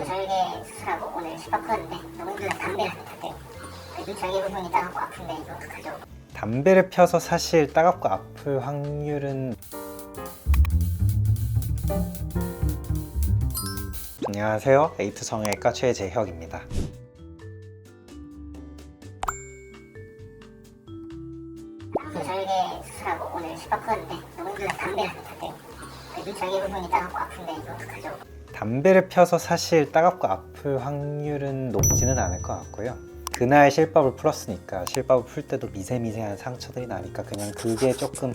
절개 수술하고 오늘 슈퍼 풀었는데 너무 힘들어서 담배를 폈대요. 눈 절개 부분이 따갑고 아픈데 이거 어떡하죠? 담배를 펴서 사실 따갑고 아플 확률은 안녕하세요. 에이트 성형외과 최재혁입니다. 눈 절개 수술하고 오늘 슈퍼 풀었는데 너무 힘들어서 담배를 폈대요. 눈 절개 부분이 따갑고 아픈데 이거 어떡하죠? 담배를 펴서 사실 따갑고 아플 확률은 높지는 않을 것 같고요. 그날 실밥을 풀었으니까 실밥을 풀 때도 미세미세한 상처들이 나니까 그냥 그게 조금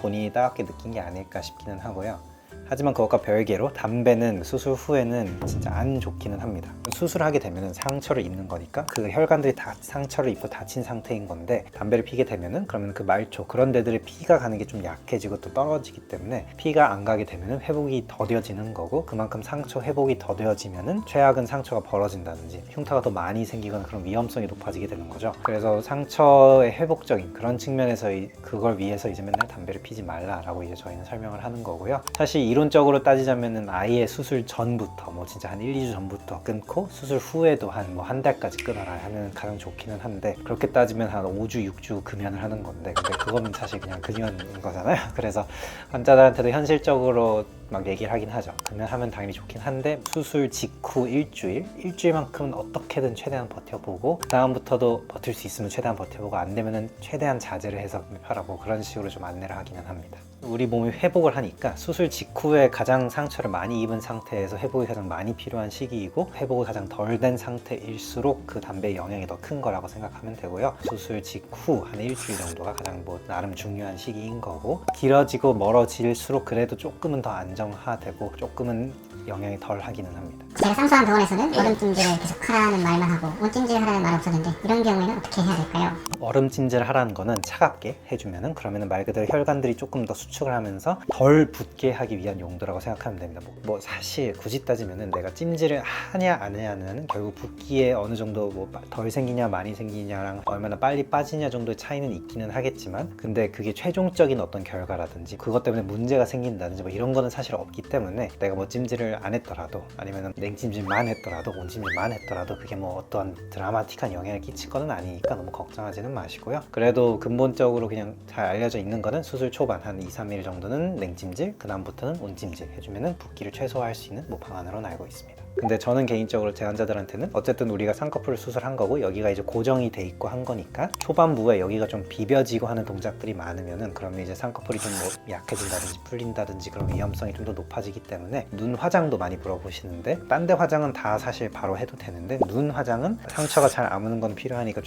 본인이 따갑게 느낀 게 아닐까 싶기는 하고요. 하지만 그것과 별개로 담배는 수술 후에는 진짜 안 좋기는 합니다. 수술하게 되면 상처를 입는 거니까 그 혈관들이 다 상처를 입고 다친 상태인 건데, 담배를 피게 되면은 그러면 그 말초 그런 데들의 피가 가는 게 좀 약해지고 또 떨어지기 때문에 피가 안 가게 되면은 회복이 더뎌지는 거고, 그만큼 상처 회복이 더뎌지면은 최악은 상처가 벌어진다든지 흉터가 더 많이 생기거나 그런 위험성이 높아지게 되는 거죠. 그래서 상처의 회복적인 그런 측면에서 그걸 위해서 이제 맨날 담배를 피지 말라라고 이제 저희는 설명을 하는 거고요. 사실 이론적으로 따지자면은 아예 수술 전부터 뭐 진짜 한 1, 2주 전부터 끊고 수술 후에도 한 달까지 끊어라 하면 가장 좋기는 한데, 그렇게 따지면 한 5주, 6주 금연을 하는 건데, 근데 그거는 사실 그냥 금연인 거잖아요. 그래서 환자들한테도 현실적으로 막 얘기를 하긴 하죠. 금연하면 당연히 좋긴 한데 수술 직후 일주일만큼은 어떻게든 최대한 버텨보고, 그 다음부터도 버틸 수 있으면 최대한 버텨보고, 안 되면은 최대한 자제를 해서 하라고 그런 식으로 좀 안내를 하기는 합니다. 우리 몸이 회복을 하니까 수술 직후에 가장 상처를 많이 입은 상태에서 회복이 가장 많이 필요한 시기이고, 회복이 가장 덜 된 상태일수록 그 담배의 영향이 더 큰 거라고 생각하면 되고요. 수술 직후 한 일주일 정도가 가장 나름 중요한 시기인 거고, 길어지고 멀어질수록 그래도 조금은 더 안정화되고 조금은 영향이 덜 하기는 합니다. 제가 상수한 병원에서는 얼음찜질을 계속 하라는 말만 하고 온찜질 하라는 말은 없었는데, 이런 경우에는 어떻게 해야 될까요? 얼음찜질을 하라는 거는 차갑게 해주면은, 그러면은 말 그대로 혈관들이 조금 더 수축을 하면서 덜 붓게 하기 위한 용도라고 생각하면 됩니다. 뭐 사실 굳이 따지면은 내가 찜질을 하냐 안 하냐는 결국 붓기에 어느 정도 뭐 덜 생기냐 많이 생기냐랑 얼마나 빨리 빠지냐 정도의 차이는 있기는 하겠지만, 근데 그게 최종적인 어떤 결과라든지 그것 때문에 문제가 생긴다든지 뭐 이런 거는 사실 없기 때문에, 내가 뭐 찜질을 안 했더라도 아니면 냉찜질만 했더라도 온찜질만 했더라도 그게 뭐 어떠한 드라마틱한 영향을 끼칠 거는 아니니까 너무 걱정하지는 마시고요. 그래도 근본적으로 그냥 잘 알려져 있는 거는 수술 초반 한 2, 3일 정도는 냉찜질, 그 다음부터는 온찜질 해주면은 붓기를 최소화할 수 있는 뭐 방안으로 알고 있습니다. 근데 저는 개인적으로 제 환자들한테는 어쨌든 우리가 쌍꺼풀을 수술한 거고 여기가 이제 고정이 돼 있고 한 거니까, 초반부에 여기가 좀 비벼지고 하는 동작들이 많으면은 그러면 이제 쌍꺼풀이 좀 뭐 약해진다든지 풀린다든지 그런 위험성이 좀 더 높아지기 때문에, 눈 화장도 많이 물어보시는데 딴 데 화장은 다 사실 바로 해도 되는데 눈 화장은 상처가 잘 아무는 건 필요하니까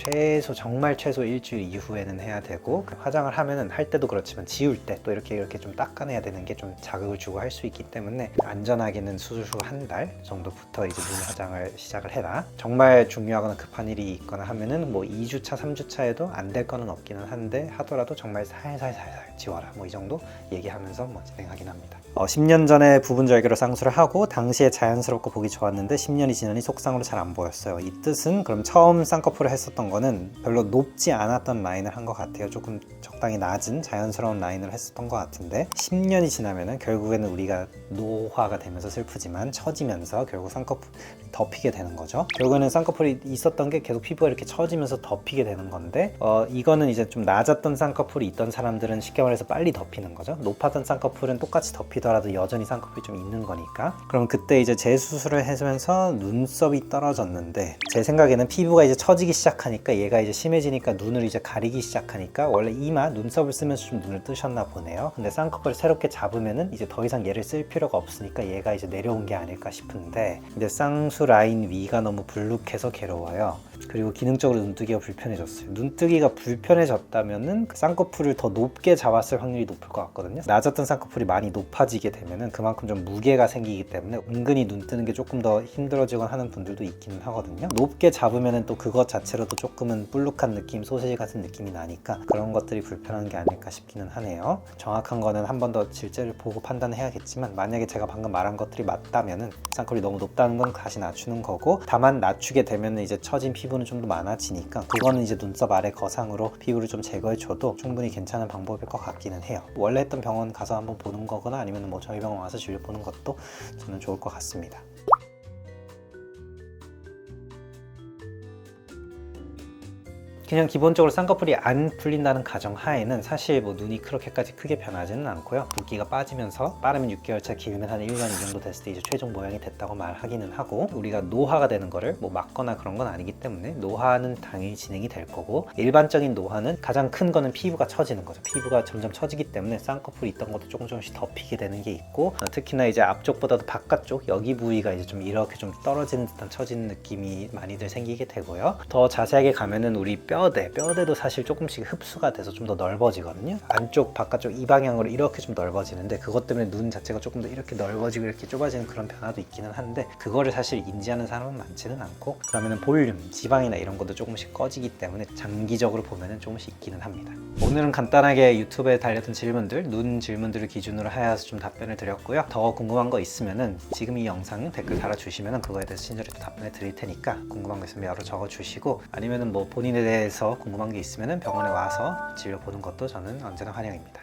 정말 최소 일주일 이후에는 해야 되고, 화장을 하면은 할 때도 그렇지만 지울 때 또 이렇게 좀 닦아내야 되는 게 좀 자극을 주고 할 수 있기 때문에, 안전하게는 수술 후 한 달 정도부터 이제 눈 화장을 시작을 해라. 정말 중요하거나 급한 일이 있거나 하면은 뭐 2주차, 3주차에도 안 될 거는 없기는 한데, 하더라도 정말 살살 지워라 뭐 이 정도 얘기하면서 뭐 진행하긴 합니다. 10년 전에 부분 절개로 쌍수를 하고 당시에 자연스럽고 보기 좋았는데 10년이 지나니 속쌍으로 잘 안 보였어요. 이 뜻은 그럼 처음 쌍꺼풀을 했었던 거는 별로 높지 않았던 라인을 한 것 같아요. 조금 적당히 낮은 자연스러운 라인을 했었던 것 같은데, 10년이 지나면은 결국에는 우리가 노화가 되면서 슬프지만 처지면서 결국 쌍꺼풀이 덮이게 되는 거죠. 결국에는 쌍꺼풀이 있었던 게 계속 피부가 이렇게 처지면서 덮이게 되는 건데, 이거는 이제 좀 낮았던 쌍꺼풀이 있던 사람들은 쉽게 말해서 빨리 덮이는 거죠. 높았던 쌍꺼풀은 똑같이 덮이더라도 여전히 쌍꺼풀이 좀 있는 거니까. 그럼 그때 이제 재수술을 해주면서 눈썹이 떨어졌는데, 제 생각에는 피부가 이제 처지기 시작하니까 얘가 이제 심해지니까 눈을 이제 가리기 시작하니까, 원래 이마 눈썹을 쓰면서 좀 눈을 뜨셨나 보네요. 근데 쌍꺼풀을 새롭게 잡으면은 이제 더 이상 얘를 쓸 필요가 없으니까 얘가 이제 내려온 게 아닐까 싶은데, 근데 쌍수 라인 위가 너무 불룩해서 괴로워요. 그리고 기능적으로 눈뜨기가 불편해졌어요. 눈뜨기가 불편해졌다면은 쌍꺼풀을 더 높게 잡았을 확률이 높을 것 같거든요. 낮았던 쌍꺼풀이 많이 높아지게 되면은 그만큼 좀 무게가 생기기 때문에 은근히 눈 뜨는 게 조금 더 힘들어지거나 하는 분들도 있기는 하거든요. 높게 잡으면은 또 그것 자체로도 조금은 불룩한 느낌, 소시지 같은 느낌이 나니까 그런 것들이 불편한 게 아닐까 싶기는 하네요. 정확한 거는 한 번 더 실제를 보고 판단해야겠지만, 만약에 제가 방금 말한 것들이 맞다면은 쌍꺼풀이 너무 높다는 건 다시 낮추는 거고, 다만 낮추게 되면은 이제 처진 피부는 좀 더 많아지니까 그거는 이제 눈썹 아래 거상으로 피부를 좀 제거해줘도 충분히 괜찮은 방법일 것 같기는 해요. 원래 했던 병원 가서 한번 보는 거거나 아니면 뭐 저희 병원 와서 진료 보는 것도 저는 좋을 것 같습니다. 그냥 기본적으로 쌍꺼풀이 안 풀린다는 가정 하에는 사실 뭐 눈이 그렇게까지 크게 변하지는 않고요. 붓기가 빠지면서 빠르면 6개월차, 길면 한 1년 이 정도 됐을 때 이제 최종 모양이 됐다고 말하기는 하고, 우리가 노화가 되는 거를 뭐 막거나 그런 건 아니기 때문에 노화는 당연히 진행이 될 거고, 일반적인 노화는 가장 큰 거는 피부가 처지는 거죠. 피부가 점점 처지기 때문에 쌍꺼풀이 있던 것도 조금씩 덮이게 되는 게 있고, 특히나 이제 앞쪽보다도 바깥쪽 여기 부위가 이제 좀 이렇게 좀 떨어지는 듯한 처지는 느낌이 많이들 생기게 되고요. 더 자세하게 가면은 우리 뼈대도 사실 조금씩 흡수가 돼서 좀 더 넓어지거든요. 안쪽 바깥쪽 이 방향으로 이렇게 좀 넓어지는데, 그것 때문에 눈 자체가 조금 더 이렇게 넓어지고 이렇게 좁아지는 그런 변화도 있기는 한데, 그거를 사실 인지하는 사람은 많지는 않고, 그러면은 볼륨, 지방이나 이런 것도 조금씩 꺼지기 때문에 장기적으로 보면은 조금씩 있기는 합니다. 오늘은 간단하게 유튜브에 달렸던 질문들, 눈 질문들을 기준으로 하여서 좀 답변을 드렸고요. 더 궁금한 거 있으면은 지금 이 영상 댓글 달아주시면은 그거에 대해서 친절히 또 답변해 드릴 테니까, 궁금한 거 있으면 여러 적어주시고, 아니면은 뭐 본인에 대해서 궁금한 게 있으면은 병원에 와서 진료 보는 것도 저는 언제나 환영입니다.